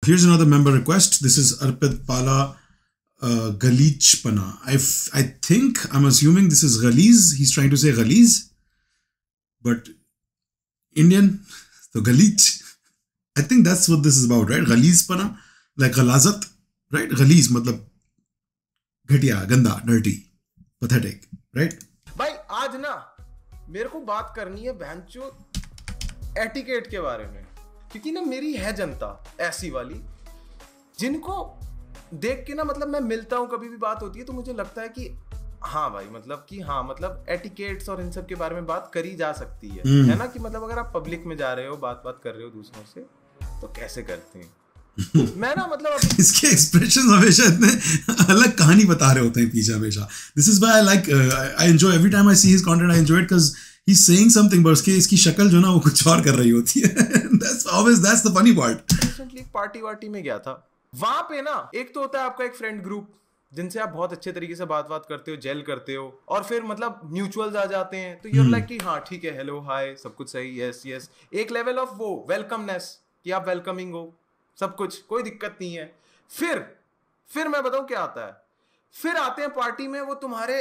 Here's another member request. This is Arpit Pala Galichpana. I think, I'm assuming this is Galiz. He's trying to say Galiz, but Indian, so Galich. I think that's what this is about, right? Galizpana, like Galazat, right? Galiz, matlab घटिया, गंदा, dirty, pathetic, right? भाई आज ना मेरे को बात करनी है बहनचो एटिकेट के बारे में, क्योंकि ना मेरी है जनता ऐसी वाली जिनको देख के ना मतलब मैं मिलता हूँ, कभी भी बात होती है तो मुझे लगता है कि हाँ भाई मतलब कि हाँ मतलब एटिकेट्स और इन सब के बारे में बात करी जा सकती है ना, कि मतलब अगर आप पब्लिक में जा रहे हो बात कर रहे हो दूसरों से तो कैसे करते हैं। मैं ना मतलब इसके एक्सप्रेशन हमेशा इतने अलग कहानी बता रहे होते हैं पीछे हमेशा. This is why I like I enjoy every time I see his content. I enjoy it because he is saying something but उसकी इसकी शक्ल जो ना वो कुछ और कर रही होती है. That's the funny part. Recently party वार्टी में गया था, वहां पे ना एक तो होता है आपका एक फ्रेंड ग्रुप जिनसे आप बहुत अच्छे तरीके से बात करते हो, जेल करते हो, और फिर मतलब म्यूचुअल्स आ जाते हैं तो यूर लाइक कि हाँ ठीक है, हेलो हाय सब कुछ सही, यस यस, एक लेवल ऑफ वो वेलकमनेस कि आप वेलकमिंग हो, सब कुछ कोई दिक्कत नहीं है. फिर मैं बताऊं क्या आता है, फिर आते हैं पार्टी में वो तुम्हारे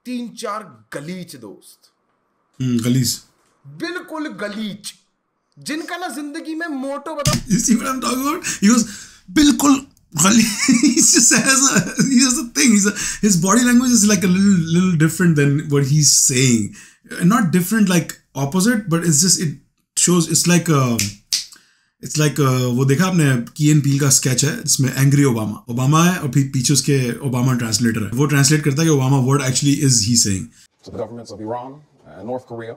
3-4 गलीच दोस्त. गलीच, बिल्कुल गलीच, जिनका ना जिंदगी में मोटो बताओ. You see what I'm talking about? He was बिल्कुल गलीच. He just has a thing. His body language is like a little different than what he's saying. Not different like opposite, but it's just it shows it's like वो देखा आपने की N Peel का sketch है जिसमें angry Obama है और फिर पीछे उसके ओबामा ट्रांसलेटर है, वो ट्रांसलेट करता है कि Obama word actually is he saying. To the governments of Iran and North Korea,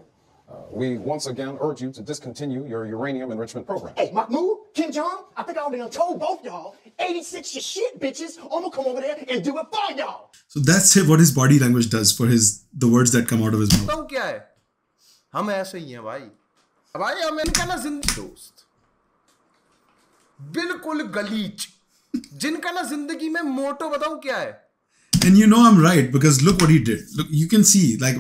we once again urge you to discontinue your uranium enrichment program. Hey, Mahmoud, Kim Jong, I think I already done told both y'all, 86 your shit, bitches. I'm gonna come over there and do it for y'all. So that's what his body language does for the words that come out of his mouth. तो क्या है, हम ऐसे ही हैं भाई. भाई हम इनका ना जिंदगी दोस्त बिल्कुल गलीच, जिनका ना जिंदगी में मोटो बताऊं क्या है. And you know I'm right because look what he did. Look, you can see like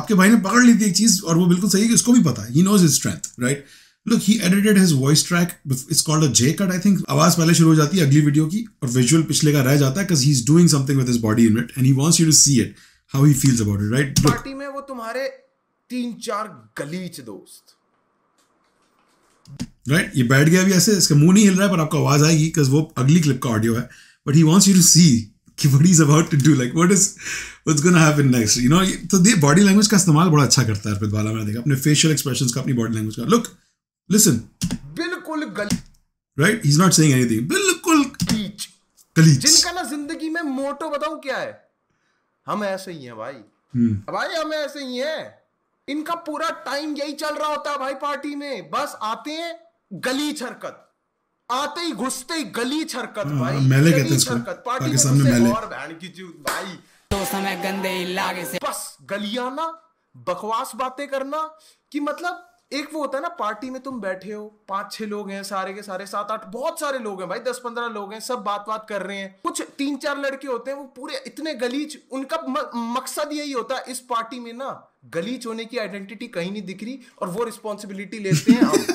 आपके भाई ने पकड़ ली थी एक चीज और वो बिल्कुल सही है कि उसको भी पता है. He knows his strength, right? Look, he edited his voice track. It's called a J cut, I think. आवाज पहले शुरू हो जाती है अगली वीडियो की और विजुअल पिछले का रह जाता है because he's doing something with his body in it and he wants you to see it, how he feels about it, right? Party में वो तुम्हारे 3-4 गलीच दोस्त, राइट, ये बैठ गया अभी ऐसे, इसका मुंह नहीं हिल रहा है पर आपको आवाज आएगी बिकॉज वो अगली क्लिप का ऑडियो है. But he wants you to see कि what he is about to do, like what's gonna happen next, you know. तो दे बॉडी लैंग्वेज का इस्तेमाल बड़ा अच्छा करता है अर्पित बाला. मैंने देखा अपने फेशियल एक्सप्रेशंस का, अपनी बॉडी लैंग्वेज का. लुक, लिसन, बिल्कुल गलीच, right, he is not saying anything. बिल्कुल गलीच, जिनका ना जिंदगी में मोटो बताऊं क्या है, हम ऐसे ही हैं भाई. भाई हम ऐसे ही हैं. इनका पूरा टाइम यही चल रहा होता है भाई पार्टी में. बस आते हैं गलीच हरकत, आते ही घुसते ही गलीच हरकत भाई. मेले कहते हैं इसको पार्टी में सामने मेले. और बहन की चूत भाई, तो समय गंदे इलाके से बस गलियाना, बकवास बातें करना. कि मतलब एक वो होता है ना पार्टी में तुम बैठे हो, 5-6 लोग हैं, सारे के सारे 7-8 बहुत सारे लोग हैं भाई, 10-15 लोग हैं, सब बात कर रहे हैं. कुछ 3-4 लड़के होते हैं वो पूरे इतने गलीच, उनका मकसद यही होता है इस पार्टी में ना गलीच होने की आइडेंटिटी कहीं नहीं दिख रही और वो रिस्पॉन्सिबिलिटी लेते हैं हम.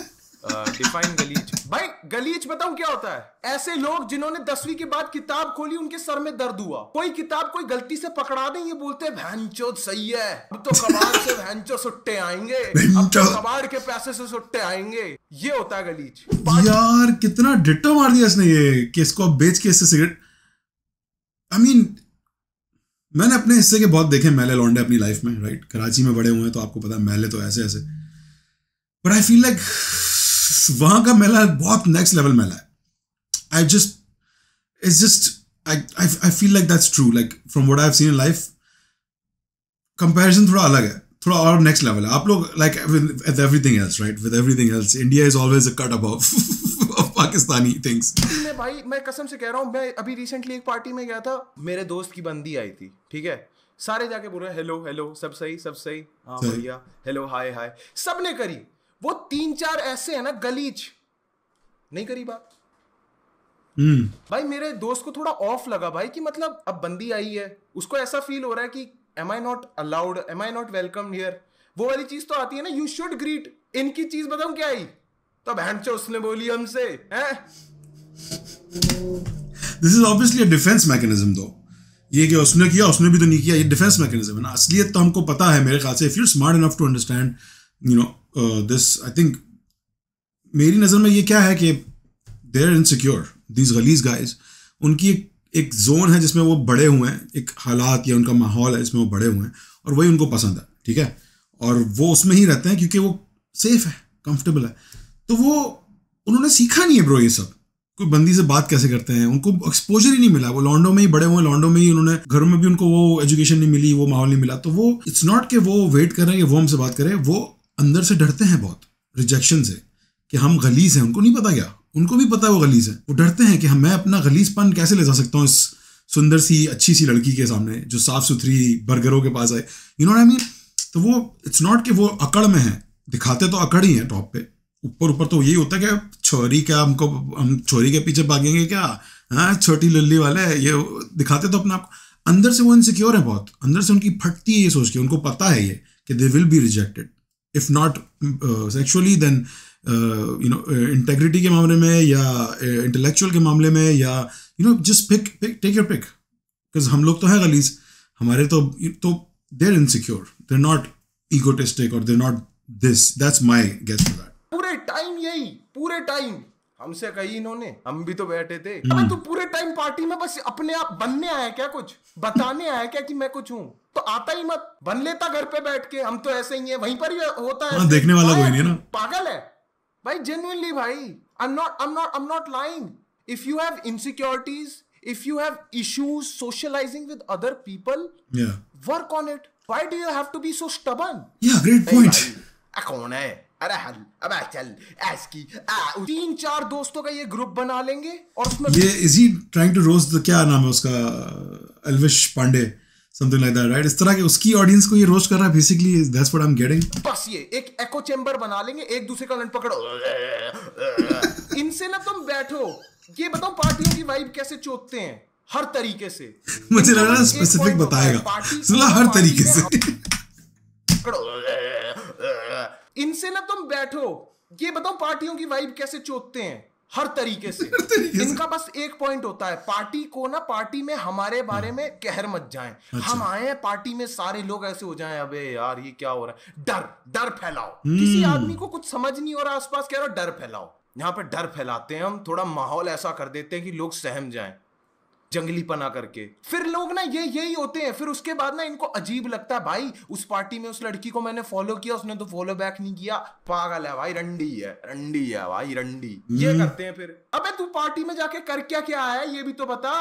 डिफाइन गलीच. भाई गलीच बताऊं क्या होता है, ऐसे लोग जिन्होंने 10वीं के बाद किताब खोली, उनके सर में दर्द हुआ, कोई किताब कोई गलती से पकड़ा दे, ये बोलते हैं भैंचोद सही है, अब तो कबाड़ से भैंचो सुट्टे आएंगे, अब तो कबाड़ के पैसे से सुट्टे आएंगे. ये होता है गलीच. यार कितना डिट्टो मार दिया इसने ये कि इसको बेच के इससे सिगरेट. आई मीन मैंने अपने हिस्से के बहुत देखे मैले लौंडे अपनी लाइफ में, राइट. कराची में बड़े हुए हैं तो आपको पता है मैले तो ऐसे ऐसे. बट आई फील लाइक वहां का मेला बहुत नेक्स्ट लेवल मेला है. I feel like that's true. Like from what I've seen in life, comparison थोड़ा अलग है, थोड़ा और next level है. आप लोग like with everything else, right? With everything else, India is always a cut above of Pakistani things. भाई मैं कसम से कह रहा हूँ, मैं अभी रिसेंटली एक पार्टी में गया था, मेरे दोस्त की बंदी आई थी, ठीक है. सारे जाके बोल रहे हेलो हेलो, सब सही, हाँ बढ़िया, हेलो हाय हाय, सबने करी. वो 3-4 ऐसे है ना गलीच, नहीं करी बात. भाई मेरे दोस्त को थोड़ा ऑफ लगा भाई कि मतलब अब बंदी आई है, उसको ऐसा फील हो रहा है कि am I not allowed, am I not welcome here. वो वाली चीज तो आती है ना, यू शुड ग्रीट. इनकी चीज बताऊं क्या आई, तो बहन उसने बोली हमसे हैं this is obviously a defence mechanism दो, ये कि उसने किया उसने भी तो नहीं किया, ये डिफेंस मैकेनिज्म है ना। असलियत तो हमको पता है मेरे ख्याल से, if you are smart enough to understand this, I think मेरी नज़र में ये क्या है कि दे आर इनसिक्योर, दीज गलीज गाइज, उनकी एक जोन है जिसमें वो बड़े हुए हैं, एक हालात या उनका माहौल है जिसमें वो बड़े हुए हैं और वही उनको पसंद है, ठीक है, और वो उसमें ही रहते हैं क्योंकि वो सेफ है, कंफर्टेबल है। तो वो उन्होंने सीखा नहीं है ब्रो ये सब, कोई बंदी से बात कैसे करते हैं, उनको एक्सपोजर ही नहीं मिला, वो लॉन्डो में ही बड़े हुए, लॉन्डो में ही उन्होंने, घरों में भी उनको वो एजुकेशन नहीं मिली, वो माहौल नहीं मिला। तो वो इट्स नॉट कि वो वेट कर रहे हैं कि वो हमसे बात करें, वो अंदर से डरते हैं बहुत रिजेक्शन से कि हम गलीज हैं, उनको नहीं पता क्या, उनको भी पता है वो गलीज है, वो डरते हैं कि मैं अपना गलीजपन कैसे ले जा सकता हूँ इस सुंदर सी अच्छी सी लड़की के सामने जो साफ सुथरी बर्गरों के पास आए, you know what I mean. तो वो इट्स नॉट कि वो अकड़ में है, दिखाते तो अकड़ ही है टॉप पे, ऊपर तो यही होता है कि छोरी क्या, हम छोरी के पीछे भागेंगे क्या, हाँ छोटी लल्ली वाले, ये दिखाते तो अपना आप, अंदर से वो इनसिक्योर है बहुत, अंदर से उनकी फटती है ये सोच के, उनको पता है ये कि they will be rejected if not sexually then integrity के मामले में या इंटेलेक्चुअल के मामले में, या just pick take your pick, because हम लोग तो है गलीज, हमारे तो they are insecure, they are not egotistic और they are not this, that's my guess for that. पूरे टाइम हमसे कही इन्होंने, हम भी तो बैठे थे, अबे तू पूरे टाइम पार्टी में बस अपने आप बनने आया क्या, कुछ बताने आया क्या कि मैं कुछ हूँ, तो आता ही मत, बन लेता घर पे बैठ के, हम तो ऐसे ही हैं, वहीं पर ही होता है, देखने वाला कोई नहीं है ना, पागल है भाई, जेन्युइनली भाई, I'm not lying. If you have insecurities, if you have issues socializing with other people, yeah, work on it. Why do you have to be so stubborn? Yeah, great point. कौन है, अरे हल, अबे चल, ऐसकी 3-4 दोस्तों का ये ग्रुप बना लेंगे और उसमें ये is he trying to roast the, क्या नाम है उसका, Elvish Pandey, something like that, right? इस तरह के उसकी ऑडियंस को ये रोस्ट कर रहा है basically, that's what I'm getting. बस ये एक एको चेम्बर बना लेंगे, एक दूसरे का लंड पकड़ो, इनसे ना तुम बैठो, ये बताओ पार्टियों की वाइब कैसे चोदते हैं हर तरीके से, मुझे लग रहा है स्पेसिफिक बताएगा, सुना हर तरीके से, इनसे ना तुम बैठो, ये बताओ पार्टियों की वाइब कैसे चोदते हैं हर तरीके से। इनका बस एक पॉइंट होता है, पार्टी को ना, पार्टी में हमारे बारे में कहर मत जाएं, हम आए हैं पार्टी में सारे लोग ऐसे हो जाएं, अबे यार ये क्या हो रहा है, डर फैलाओ, किसी आदमी को कुछ समझ नहीं हो रहा आसपास, कह रहा डर फैलाओ, यहाँ पे डर फैलाते हैं हम, थोड़ा माहौल ऐसा कर देते हैं कि लोग सहम जाएं जंगली पना करके, फिर लोग ना यही होते हैं, फिर उसके बाद ना इनको अजीब लगता है, भाई उस पार्टी में उस लड़की को मैंने फॉलो किया, उसने तो फॉलो बैक नहीं किया, पागल है भाई, रंडी है भाई, रंडी, ये करते हैं फिर। अबे तू पार्टी में जाके कर क्या आया है ये भी तो बता,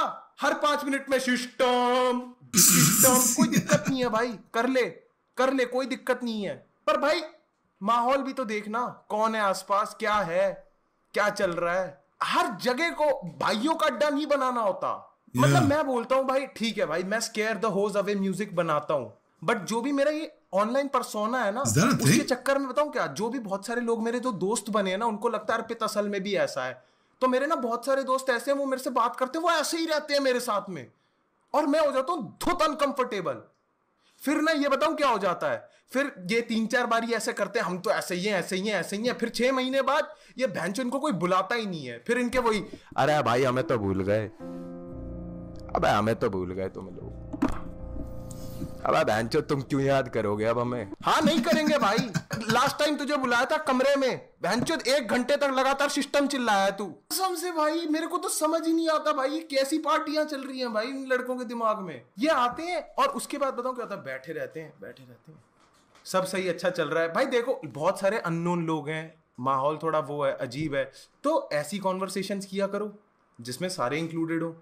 हर 5 मिनट में सिस्टम, कोई दिक्कत नहीं है भाई, कर ले कोई दिक्कत नहीं है, पर भाई माहौल भी तो देखना, कौन है आसपास, क्या है, क्या चल रहा है, हर जगह को भाइयों का अड्डा नहीं बनाना होता। मतलब मैं बोलता हूं भाई ठीक है भाई, मैं scare the hoes away music बनाता हूं, बट जो भी मेरा ये ऑनलाइन पर्सोना है ना, उसके चक्कर में बताऊं क्या, जो भी बहुत सारे लोग मेरे जो दोस्त बने हैं ना, उनको लगता है अर्पित असल में भी ऐसा है, तो मेरे ना बहुत सारे दोस्त ऐसे हैं, वो मेरे से बात करते हैं, वो ऐसे ही रहते हैं मेरे साथ में, और मैं हो जाता हूं धुत अनकंफर्टेबल। फिर ना ये बताऊं क्या हो जाता है, फिर ये 3-4 बारी ऐसे करते हैं, हम तो ऐसे ही हैं, फिर 6 महीने बाद ये भैंचो इनको कोई बुलाता ही नहीं है, फिर इनके वही, अरे भाई हमें तो भूल गए, अबे हमें तो भूल गए तुम लोग, अबे बहनचोद तुम क्यों याद करोगे अब हमें, हाँ नहीं करेंगे भाई, लास्ट टाइम तुझे बुलाया था कमरे में, बहनचोद 1 घंटे तक लगातार सिस्टम चिल्लाया तू, कसम से भाई मेरे को तो समझ ही नहीं आता भाई, ये कैसी पार्टियां चल रही हैं भाई इन लड़कों के दिमाग में, ये आते हैं और उसके बाद बताऊं क्या होता है, बैठे रहते हैं, सब सही अच्छा चल रहा है भाई, देखो बहुत सारे अननोन लोग हैं, माहौल थोड़ा वो है, अजीब है, तो ऐसी कॉन्वर्सेशंस किया करो जिसमें सारे इंक्लूडेड हो।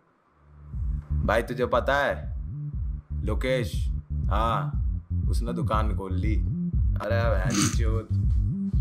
भाई तुझे पता है लोकेश, हाँ उसने दुकान खोल ली, अरे भैंचोद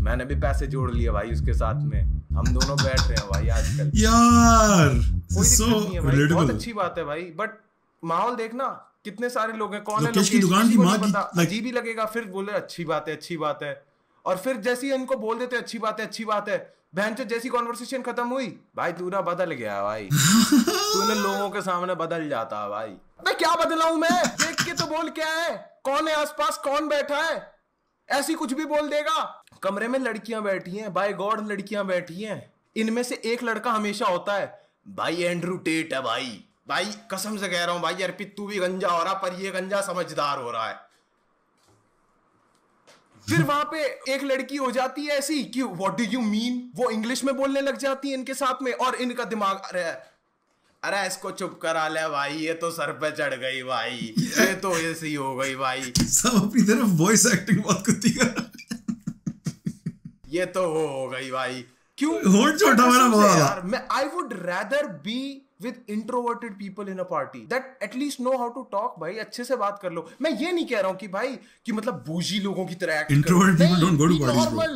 मैंने भी पैसे जोड़ लिए भाई उसके साथ में, हम दोनों बैठ रहे हैं भाई आजकल, यार कोई दिक्कत नहीं है भाई, बहुत अच्छी बात है भाई, बट माहौल देखना कितने सारे लोग हैं, कौन है लोकेश की दुकान की माँ की, अजीब ही लगेगा, फिर बोले अच्छी बात है, और फिर जैसे ही इनको बोल देते अच्छी बात है, बहनचो जैसी कॉन्वर्सेशन खत्म हुई, भाई तू ना बदल गया भाई, तूने लोगों के सामने बदल जाता है भाई, मैं क्या बदला हूं मैं, देख के तो बोल क्या है, कौन है आसपास, कौन बैठा है, ऐसी कुछ भी बोल देगा। कमरे में लड़कियां बैठी हैं, बाय गॉड लड़कियां बैठी हैं, इनमें से एक लड़का हमेशा होता है, भाई एंड्रू टेट है भाई, भाई कसम से कह रहा हूं भाई, अर्पित तू भी गंजा हो रहा, पर ये गंजा समझदार हो रहा है। फिर वहां पे एक लड़की हो जाती है ऐसी कि व्हाट डू यू मीन, वो इंग्लिश में बोलने लग जाती है इनके साथ में, और इनका दिमाग अरे इसको चुप करा ले भाई, ये तो सर पे चढ़ गई भाई, ये तो ऐसी हो गई भाई, सब अपनी तरफ वॉइस एक्टिंग बहुत करती है। ये तो वो हो गई भाई। क्यों होंठ छोटा मेरा बहुत यार, मैं I would rather be with introverted people in a party that at least know how to talk। भाई अच्छे से बात कर लो। मैं ये नहीं कह रहा हूं कि भाई कि मतलब बूझी लोगों की तरह act introvert people don't go to parties. Normal,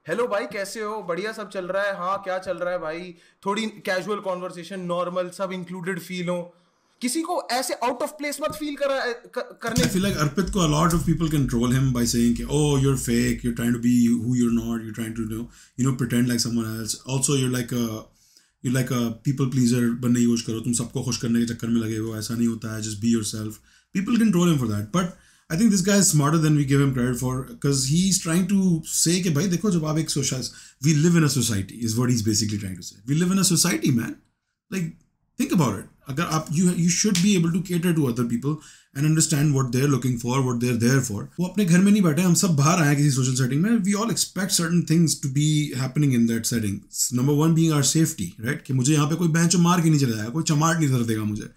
hello भाई कैसे हो, बढ़िया सब चल रहा है, हाँ क्या चल रहा है भाई, थोड़ी कैजुअल कॉन्वर्सेशन, नॉर्मल, सब इंक्लूडेड फील हो, किसी को ऐसे आउट ऑफ प्लेस मत फील करने। I feel like Arpit को a lot of people can troll him by saying कि oh you're fake, you're trying to be who you're not, you're trying to you know pretend like someone else, also you're like a people pleaser बनने use करो, तुम सबको खुश करने के चक्कर में लगे हो, ऐसा नहीं होता है, just be yourself। People can troll him for that, but I think this guy is smarter than we give him credit for, because he's trying to say कि भाई देखो जब आप एक we live in a society is what he's basically trying to say। We live in a society, man, like think about it। अगर आप you should be able to cater to other people and understand what they're looking for, what they're there for। वो अपने घर में नहीं बैठे, हम सब बाहर आए किसी सोशल सेटिंग में, we all expect certain things to be happening in that setting। Number one being our safety, right? कि मुझे यहाँ पे कोई बेंच मार के नहीं चला जाएगा, कोई चमाट नहीं कर देगा मुझे,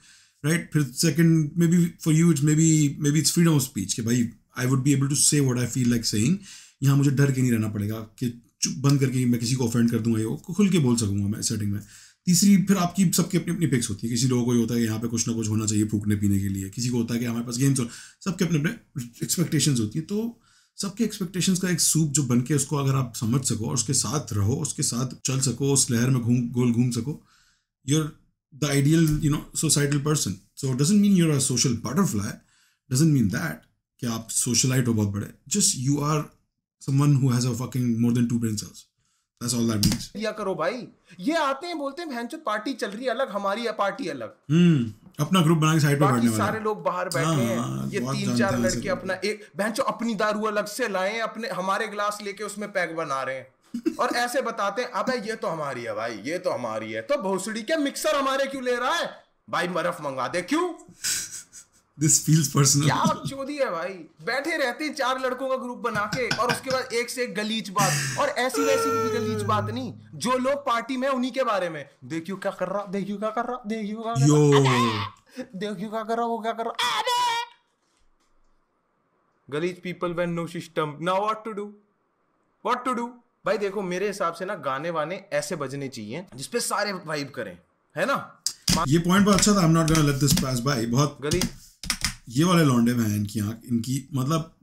right? फिर second, maybe for you it's maybe it's freedom of speech कि भाई I would be able to say what I feel like saying। यहाँ मुझे डर के नहीं रहना पड़ेगा कि चुप बंद करके मैं किसी को ऑफेंड कर दूंगा, ये खुल के बोल सकूंगा मैं सेटिंग में। तीसरी, फिर आपकी सबकी अपनी अपनी पिक्स होती है, किसी लोगों को ये होता है कि यहाँ पे कुछ ना कुछ होना चाहिए फूकने पीने के लिए, किसी को होता है कि हमारे पास गेम्स हो, सबके अपने अपने एक्सपेक्टेशंस होती है। तो सबके एक्सपेक्टेशंस का एक सूप जो बन के उसको अगर आप समझ सको और उसके साथ रहो, उसके साथ चल सको, उस लहर में गोल घूम सको, you're the ideal societal person। So it doesn't mean you're a social butterfly, doesn't mean that कि आप socialite हो बहुत बड़े, just you are someone who has a fucking more than 2 brain cells। That's all that means। दिया करो भाई, ये आते हैं बोलते हैं भैंचो पार्टी चल रही है अलग, हमारी है पार्टी अलग, अपना ग्रुप बना के साइड पे बैठने वाला, सारे लोग बाहर बैठे हैं, ये 3-4 लड़के अपना एक भैंचो अपनी दारू अलग से लाए, अपने हमारे ग्लास लेके उसमें पैक बना रहे हैं और ऐसे बताते हैं अबे ये तो हमारी है भाई, ये तो हमारी है, तो भोसड़ी के मिक्सर हमारे क्यों ले रहा है भाई, बर्फ मंगा दे, क्यों? This feels personal। क्या बकचोदी है भाई, बैठे रहते हैं 4 लड़कों का ग्रुप बना के और उसके बाद एक से एक गलीच बात, और ऐसी वैसी भी गलीच बात नहीं, जो लोग पार्टी में उन्हीं के बारे में, देखियो क्या कर रहा, देखियो क्या कर रहा, देखियो क्या कर रहा, देखियो क्या कर रहा, वो क्या कर रहा, गलीच people when no system, now what to do. भाई देखो मेरे हिसाब से ना गाने वाने ऐसे बजने चाहिए जिसपे सारे वाइब करें, है ना? ये पॉइंट बहुत अच्छा था, I am not gonna let this pass by. बहुत गलीच ये वाले लौंडे में इनकी आंख, इनकी मतलब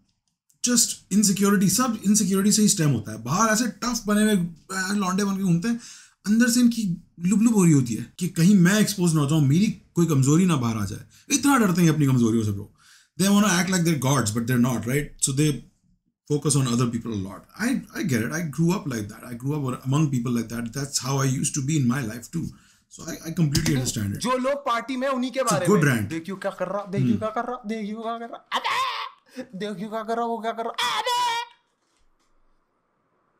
जस्ट इनसिक्योरिटी, सब इनसिक्योरिटी से ही स्टेम होता है। बाहर ऐसे टफ बने हुए लौंडे बन के घूमते हैं, अंदर से इनकी लुबलुब हो रही होती है कि कहीं मैं एक्सपोज ना हो जाऊं, मेरी कोई कमजोरी ना बाहर आ जाए। इतना डरते हैं अपनी कमजोरियों से bro. They want to act like their gods but they're not, right? So they focus on other people a lot। I get it। I grew up like that। I grew up among people like that। That's how I used to be in my life too। So I completely understand it। जो लोग party में उन्हीं के बारे good में brand। देखियो क्या कर रहा, देखियो क्या कर रहा, देखियो क्या कर रहा, अबे देखियो क्या कर रहा, वो क्या कर रहा, अबे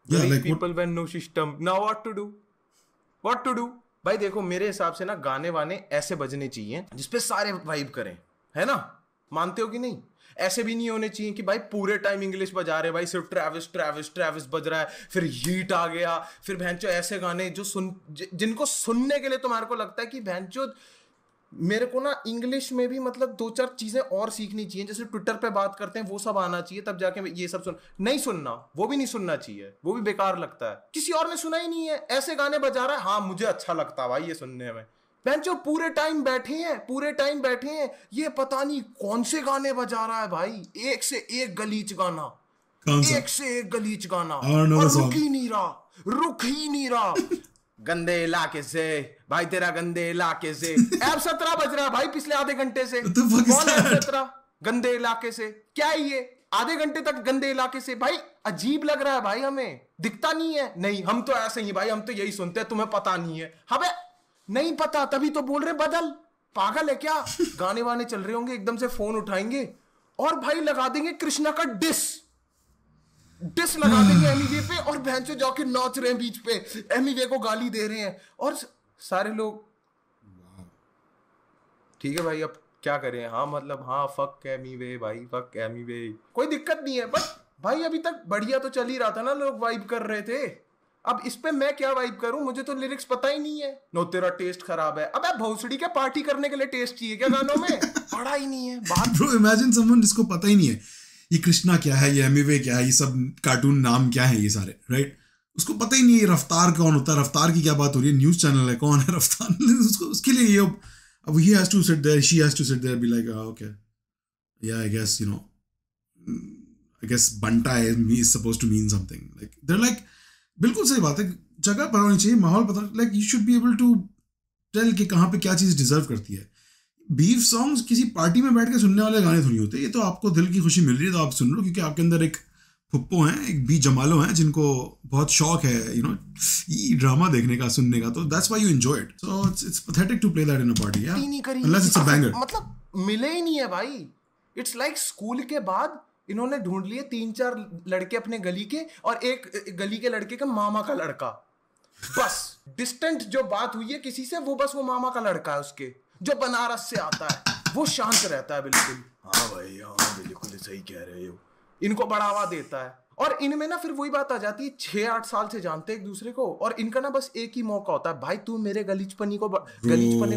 yeah, like people when no system, now what to do। भाई देखो मेरे हिसाब से ना गाने वाने ऐसे बजने चाहिए जिसपे सारे वाइब करें, है ना? मानते हो कि नहीं? ऐसे भी नहीं होने चाहिए कि भाई पूरे टाइम इंग्लिश बजा रहे, भाई सिर्फ ट्रैविस बज रहा है, फिर हीट आ गया, फिर भैंचो ऐसे गाने जो जिनको सुनने के लिए तुम्हारे को लगता है कि भैंचो मेरे को ना इंग्लिश में भी मतलब 2-4 चीजें और सीखनी चाहिए, जैसे ट्विटर पे बात करते हैं वो सब आना चाहिए, तब जाके ये सब नहीं सुनना, वो भी नहीं सुनना चाहिए, वो भी बेकार लगता है। किसी और ने सुना ही नहीं है, ऐसे गाने बजा रहा है, हाँ मुझे अच्छा लगता है भाई ये सुनने में। बेंचो पूरे टाइम बैठे हैं, ये पता नहीं कौन से गाने बजा रहा है भाई, एक से एक गलीच गाना, एक से एक गलीच गाना, और रुक ही नहीं रहा गंदे इलाके से भाई, तेरा गंदे इलाके से ऐप 17 बज रहा है भाई पिछले आधे घंटे से। कौन है 17 गंदे इलाके से? क्या है ये आधे घंटे तक गंदे इलाके से? भाई अजीब लग रहा है भाई, हमें दिखता नहीं है। नहीं हम तो ऐसे ही भाई, हम तो यही सुनते हैं, तुम्हें पता नहीं है। हमें नहीं पता तभी तो बोल रहे बदल, पागल है क्या? गाने वाने चल रहे होंगे, एकदम से फोन उठाएंगे और भाई लगा देंगे कृष्णा का डिस लगा देंगे एमिवे पे, और भैंचो जाके नाच रहे हैं बीच पे, एमिवे को गाली दे रहे हैं, और सारे लोग। ठीक है भाई, अब क्या करें। हाँ मतलब हाँ, फक एमी वे भाई, फक एमी वे, कोई दिक्कत नहीं है। बट भाई अभी तक बढ़िया तो चल ही रहा था ना, लोग वाइब कर रहे थे। अब इस पे मैं क्या वाइब करूं, मुझे तो लिरिक्स पता ही नहीं है। नो तेरा टेस्ट खराब है, अबे भोसड़ी के पार्टी करने के लिए टेस्ट चाहिए क्या गानों में? पढ़ा ही नहीं है बात। ब्रो इमेजिन समवन जिसको पता ही नहीं है ये कृष्णा क्या है, ये एमीवे क्या है, ये सब कार्टून नाम क्या है ये सारे, राइट? उसको पता ही नहीं है रफ्तार कौन होता है, रफ्तार की क्या बात हो रही है, न्यूज चैनल है, कौन है रफ्तार? उसको उसके लिए ये अब he has to sit there, she has to sit there, be like, oh, okay, yeah, I guess, you know, I guess banta is supposed to mean something. Like they're like, बिल्कुल सही बात है, जगह पर होनी चाहिए, माहौल पता, like you should be able to tell कि कहाँ पे क्या चीज़ डिजर्व करती है। बीफ सॉन्ग्स किसी पार्टी में बैठ के सुनने वाले गाने थोड़ी होते, ये तो आपको दिल की खुशी मिल रही है तो आप सुन लो, क्योंकि आपके अंदर एक फुप्पो हैं, एक बी जमालो हैं जिनको बहुत शौक है यू नो ड्रामा देखने का, सुनने का, तो that's why you enjoy it. So it's pathetic to play that in a party, या अनलेस इट्स अ बैंगर। मतलब मिले ही नहीं है भाई। इट्स लाइक स्कूल के बाद इन्होंने ढूंढ लिए 3-4 लड़के अपने गली के, और एक गली के लड़के का मामा का लड़का, बस डिस्टेंट जो बात हुई है किसी से, वो बस वो मामा का लड़का है उसके, जो बनारस से आता है, वो शांत रहता है बिल्कुल। हाँ भाई हाँ बिल्कुल सही कह रहे हो, इनको बढ़ावा देता है। और इनमें ना फिर वही बात आ जाती है, 6-8 साल से जानते हैं एक दूसरे को, और इनका ना बस एक ही मौका होता है, भाई तू मेरे गलीचपने को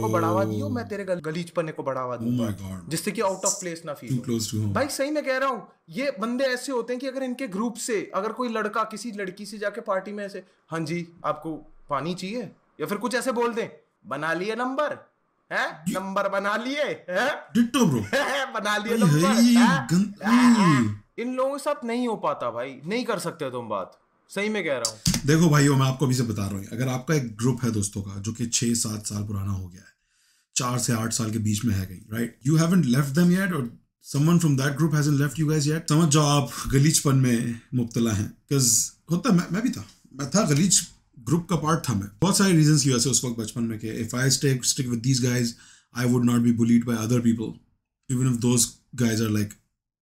बढ़ावा दियो, मैं तेरे गलीचपने को बढ़ावा दूंगा, जिससे कि आउट ऑफ प्लेस ना फील हो। भाई सही में कह रहा हूँ, ये बंदे ऐसे होते हैं कि अगर इनके ग्रुप से अगर कोई लड़का किसी लड़की से जाके पार्टी में ऐसे, हाँ जी आपको पानी चाहिए, या फिर कुछ ऐसे बोल दें, बना लिए नंबर है, नंबर बना लिए डिट्टो ब्रो बना लिए नंबर। इन लोगों के साथ नहीं हो पाता भाई, नहीं कर सकते तुम बात, सही में कह रहा हूँ। देखो भाइयों, मैं आपको अभी से बता रहा हूँ, अगर आपका एक ग्रुप है दोस्तों का जो कि 6-7 साल पुराना हो गया है, 4 से 8 साल के बीच में है कहीं, right, you haven't left them yet, और someone from that group hasn't left you guys yet, समझ जाओ आप गलीचपन में मुब्तला हैं। बिकॉज होता मैं भी था, मैं था गलीच ग्रुप का पार्ट था मैं, बहुत सारे रीजंस की वजह से उस वक्त बचपन में, कि if I stick with these guys I would not be bullied by other people, even if those guys are like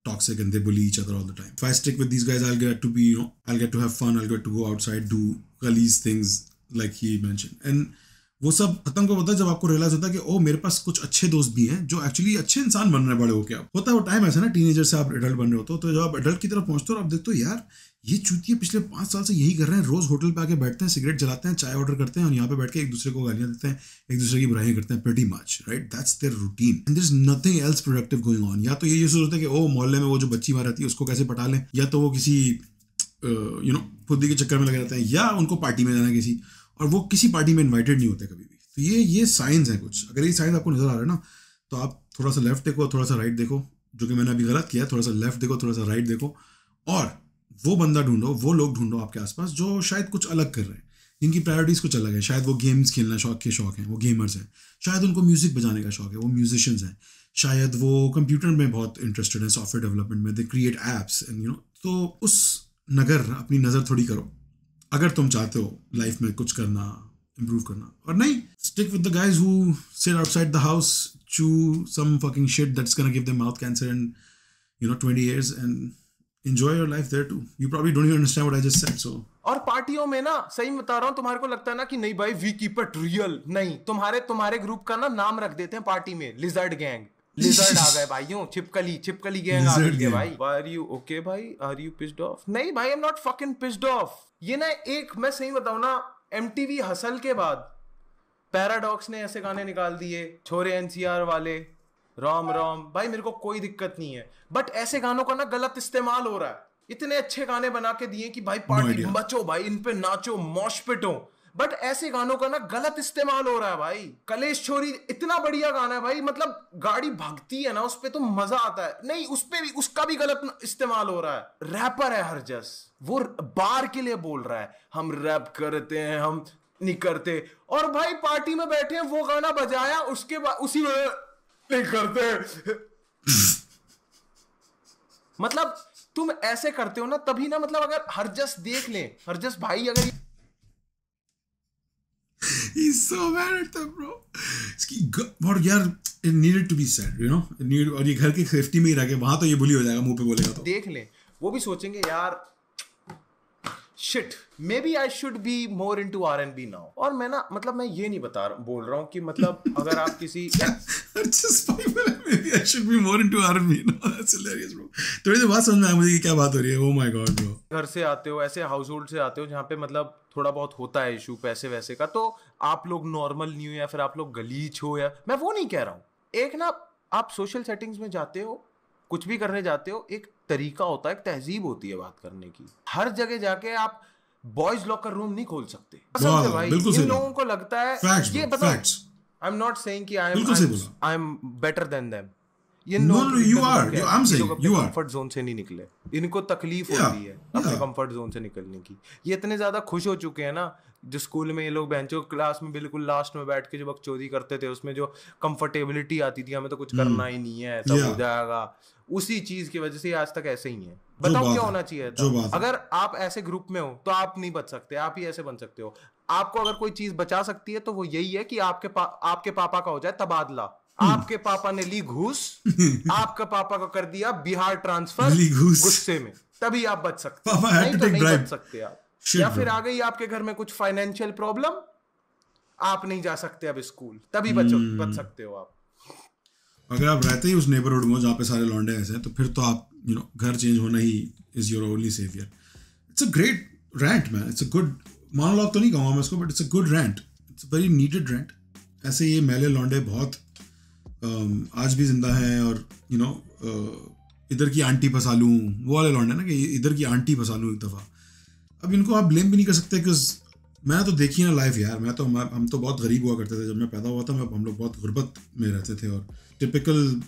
toxic and they bully each other all the time. If I stick with these guys, I'll get to be, you know, I'll get to have fun, I'll get to go outside, do gullies things like he mentioned. And वो सब खत्म कब होता है, जब आपको realise होता है कि ओ मेरे पास कुछ अच्छे दोस्त भी हैं जो एक्चुअली अच्छे इंसान बन रहे हैं बड़े होके। अब होता है वो टाइम ऐसा ना, टीनेजर से आप एडल्ट बन रहे होते हो, तो जब आप एडल्ट की तरफ पहुंचते हो आप देखते हो यार ये चूतिए पिछले 5 साल से यही कर रहे हैं, रोज होटल पे आके बैठते हैं, सिगरेट जलाते हैं, चाय ऑर्डर करते हैं, और यहाँ पे बैठ के एक दूसरे को गालियां देते हैं, एक दूसरे की बुराइयां करते हैं, pretty much, right? That's their routine and there's nothing else productive going on. या तो ये सोचते हैं कि ओ मोहल्ले में वो जो बच्ची वहाँ रहती है उसको कैसे पटा लें, या तो वो किसी यू नो खुदी के चक्कर में लगे रहते हैं, या उनको पार्टी में जाना किसी, और वो किसी पार्टी में इन्वाइटेड नहीं होते कभी भी। तो ये साइंस है कुछ, अगर ये साइंस आपको नजर आ रहा है ना, तो आप थोड़ा सा लेफ्ट देखो, थोड़ा सा राइट देखो, जो कि मैंने अभी गलत किया, थोड़ा सा लेफ्ट देखो, थोड़ा सा राइट देखो, और वो बंदा ढूंढो, वो लोग ढूंढो आपके आसपास जो शायद कुछ अलग कर रहे हैं, जिनकी प्रायोरिटीज कुछ अलग है। शायद वो गेम्स खेलना शौक हैं, वो गेमर्स हैं, शायद उनको म्यूजिक बजाने का शौक है, वो म्यूजिशियंस हैं, शायद वो कंप्यूटर में बहुत इंटरेस्टेड है, सॉफ्टवेयर डेवलपमेंट में, they create apps and you know. तो उस नगर अपनी नज़र थोड़ी करो अगर तुम चाहते हो लाइफ में कुछ करना, improve करना, और नहीं stick with the guys who sit outside the house, chew some fucking shit that's gonna give them mouth cancer in 20 years, and enjoy your life there too. You probably don't even understand what I just said. So और पार्टियों में ना, सही बता रहा हूँ, तुम्हारे को लगता है ना कि नहीं भाई वी कीप इट रियल, नहीं, तुम्हारे ग्रुप का ना नाम रख देते हैं पार्टी में, लिजर्ड गैंग, लिजर्ड आ गए भाइयों, छिपकली गैंग आ गई है भाई। आर यू ओके भाई, आर यू पिस्ड ऑफ? नहीं भाई, आई am not fucking pissed off. ये ना एक मैं सही बताऊं ना, MTV हसल के बाद पैराडॉक्स ने ऐसे गाने निकाल दिए, छोरे NCR वाले, राम राम, भाई मेरे को कोई दिक्कत नहीं है, बट ऐसे गानों का ना गलत इस्तेमाल हो रहा है। इतने अच्छे गाने बना के दिए कि भाई पार्टी मचो, भाई इन पे नाचो, मॉश पिट हो, बट ऐसे गानों का ना गलत इस्तेमाल हो रहा है भाई। कलेश छोरी इतना बढ़िया गाना है भाई, मतलब गाड़ी भागती है ना उस पे तो मजा आता है, नहीं उस पे भी उसका भी गलत इस्तेमाल हो रहा है। रैपर है हरजस, वो बार के लिए बोल रहा है, हम रैप करते हैं, हम नहीं करते, और भाई पार्टी में बैठे हैं, वो गाना बजाया, उसके बाद उसी में नहीं करते। मतलब तुम ऐसे करते हो ना, तभी ना, मतलब अगर हरजस देख ले, हरजस भाई अगर he's so mad at them, bro. और यार it needed to be said, you know, और ये घर की सेफ्टी में ही रह के, वहां तो ये बुली हो जाएगा, मुंह पे बोलेगा तो देख ले, वो भी सोचेंगे यार shit maybe I should be more into R&B now. और मैं ना मतलब मैं ये नहीं बोल रहा हूँ कि मतलब अगर आप किसी maybe I should be more into R&B. No, that's hilarious, bro. थोड़ी देर बाद समझ में आया मुझे कि क्या बात हो रही है. Oh my god, bro. घर से आते हो, ऐसे हाउस होल्ड से आते हो जहाँ पे मतलब थोड़ा बहुत होता है इशू पैसे वैसे का, तो आप लोग नॉर्मल नहीं हो या फिर आप लोग गलीच हो, या मैं वो नहीं कह रहा हूँ. एक ना आप सोशल सेटिंग्स में जाते हो, कुछ भी करने जाते हो, एक तरीका होता है, एक तहजीब होती है बात करने की. हर जगह जाके आप बॉयज लॉकर रूम नहीं खोल सकते. कसम से भाई, इन लोगों को लगता है ये बताओ. आई एम नॉट सेइंग कि I am better than them. No, you are. I'm saying you are. Comfort zone से नहीं निकले, इनको तकलीफ होती है अपने कंफर्ट जोन से निकलने की. ये इतने ज्यादा खुश हो चुके हैं ना, जो स्कूल में ये लोग बेंचों क्लास में बिल्कुल लास्ट में बैठ के जो बकचोदी करते थे, उसमें जो कंफर्टेबिलिटी आती थी, हमें तो कुछ करना ही नहीं है, सब हो जाएगा, उसी चीज की वजह से आज तक ऐसे ही है. बताओ क्या होना चाहिए था? अगर आप ऐसे ग्रुप में हो तो आप नहीं बच सकते, आप ही ऐसे बन सकते हो. आपको अगर कोई चीज बचा सकती है तो वो यही है कि आपके पापा का हो जाए तबादला. आपके पापा ने ली घूस, आपके पापा को कर दिया बिहार ट्रांसफर गुस्से में, तभी आप बच सकते हैं. नहीं तो नहीं बच सकते आप. या फिर आ गई आपके घर में कुछ फाइनेंशियल प्रॉब्लम, आप नहीं जा सकते अब स्कूल, तभी बच सकते हो आप. अगर आप रहते ही उस नेबरहुड में जहाँ पे सारे लौंडे ऐसे हैं, तो फिर तो आप घर चेंज होना ही is your only saviour. It's a great rant man. It's a good monologue तो नहीं कहूँगा मैं इसको, but it's a good rant. It's a very needed rant. ऐसे ये मैले लौंडे बहुत आज भी जिंदा हैं. और इधर की आंटी फंसा लूँ, वो वाले लौंडे ना कि इधर की आंटी फंसा लूँ एक दफ़ा. अब इनको आप ब्लेम भी नहीं कर सकते, बिकॉज मैं तो देखी ना लाइफ यार. हम तो बहुत गरीब हुआ करते थे जब मैं पैदा हुआ था. हम लोग बहुत गुर्बत में रहते थे, और टिपिकल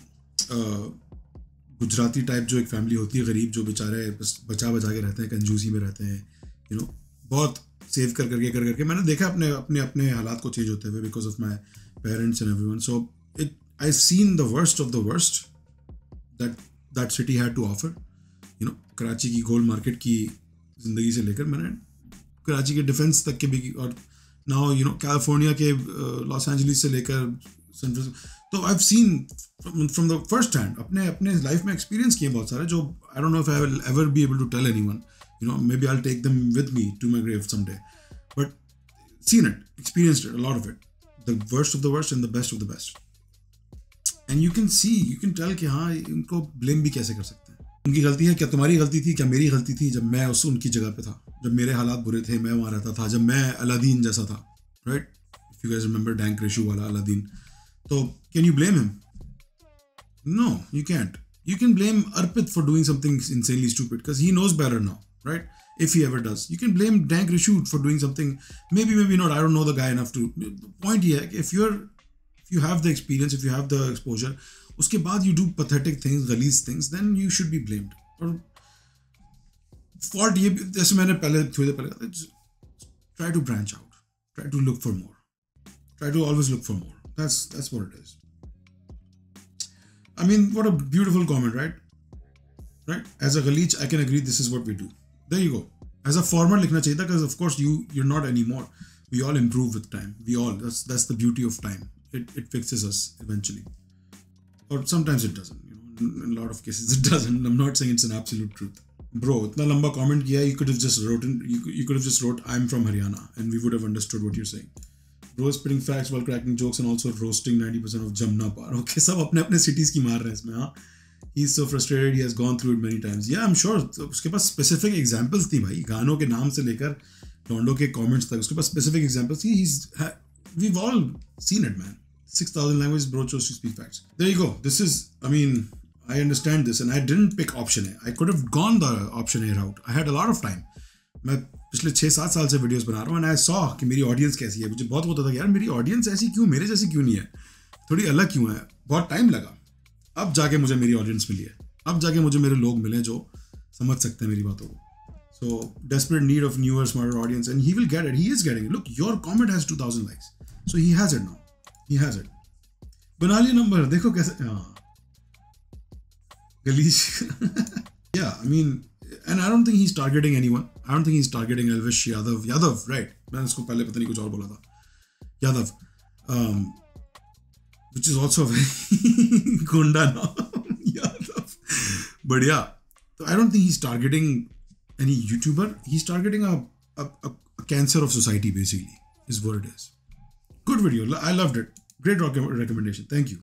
गुजराती टाइप जो एक फैमिली होती है, गरीब जो बेचारे बस बचा के रहते हैं, कंजूसी में रहते हैं, बहुत सेव करके मैंने देखा अपने हालात को चेंज होते हुए because of my parents and everyone. So I've seen the worst of the worst that city had to offer. Karachi की गोल्ड मार्केट की ज़िंदगी से लेकर मैंने कराची के डिफेंस तक के भी, और नाउ कैलिफोर्निया के लॉस एंजलिस से लेकर सैन फ्रांसिस्को. तो I've seen from the first hand, अपने लाइफ में एक्सपीरियंस किए बहुत सारे, जो I don't know if I will ever be able to tell anyone. Maybe I'll take them with me to my grave someday. But seen it, experienced it, a lot of it. The worst of the worst and the best of the best. And you can tell कि हाँ, उनको blame भी कैसे कर सकते हैं. उनकी गलती है क्या, तुम्हारी गलती थी क्या, मेरी गलती थी जब मैं उनकी जगह पे था, जब मेरे हालात बुरे थे, मैं वहाँ रहता था, जब मैं अलादीन जैसा था, right? If you guys remember dank Rishu वाला अलादीन. तो can you blame him? No, you can't. You can blame Arpit for doing something insanely stupid because he knows better now, right? If he ever does. You can blame Dank Rashid for doing something, maybe not, I don't know the guy enough to. The point here, if you have the experience, if you have the exposure, uske baad you do pathetic things, galeez things, then you should be blamed. Or fault ye, jaise maine thodi देर पहले, try to branch out, try to look for more, try to always look for more. That's what it is. I mean, what a beautiful comment, right? Right? As a Galeech, I can agree this is what we do. There you go. As a former likhna chahiye, because of course you're not anymore. We all improve with time. We all. That's the beauty of time. It fixes us eventually. Or sometimes it doesn't. In a lot of cases it doesn't. I'm not saying it's an absolute truth. Bro, itna lamba comment kiya, you could have just wrote I'm from Haryana and we would have understood what you're saying. Bro is spitting facts while cracking jokes and also roasting 90% of Jamna Par. Okay, सब अपने cities की मार रहे हैं इसमें. हाँ, he's so frustrated. He has gone through it many times. Yeah, I'm sure. उसके पास specific examples थी भाई, गानों के नाम से लेकर लॉन्डो के comments तक. उसके पास specific examples थी. We've all seen it, man. 6,000 languages, bro chose to speak facts. There you go. This is, I mean, I understand this, and I didn't pick option A. I could have gone the option A route. I had a lot of time. मैं पिछले 6-7 साल से videos बना रहा हूँ, and I saw कि मेरी audience कैसी है. मुझे बहुत होता था कि यार मेरी ऑडियंस ऐसी क्यों, मेरे जैसी क्यों नहीं है, थोड़ी अलग क्यों है. बहुत टाइम लगा, अब जाके मुझे मेरी ऑडियंस मिली है, अब जाके मुझे मेरे लोग मिले जो समझ सकते हैं मेरी बातों को. So desperate need of newer smarter audience, and he will get it. He is getting it. Look, your comment has 2000 likes, so he has it now. He has it. बना लिया नंबर, देखो कैसे. हाँ, गलीश. या, I mean, and I don't think he's targeting anyone. I don't think he's targeting Elvish Yadav, right? मैंने उसको पहले पता नहीं कुछ और बोला था. Yadav, which is also very gunda now. Yadav. But yeah, so I don't think he's targeting any YouTuber, he's targeting a cancer of society, basically, is what it is. Good video. I loved it. Great recommendation. Thank you.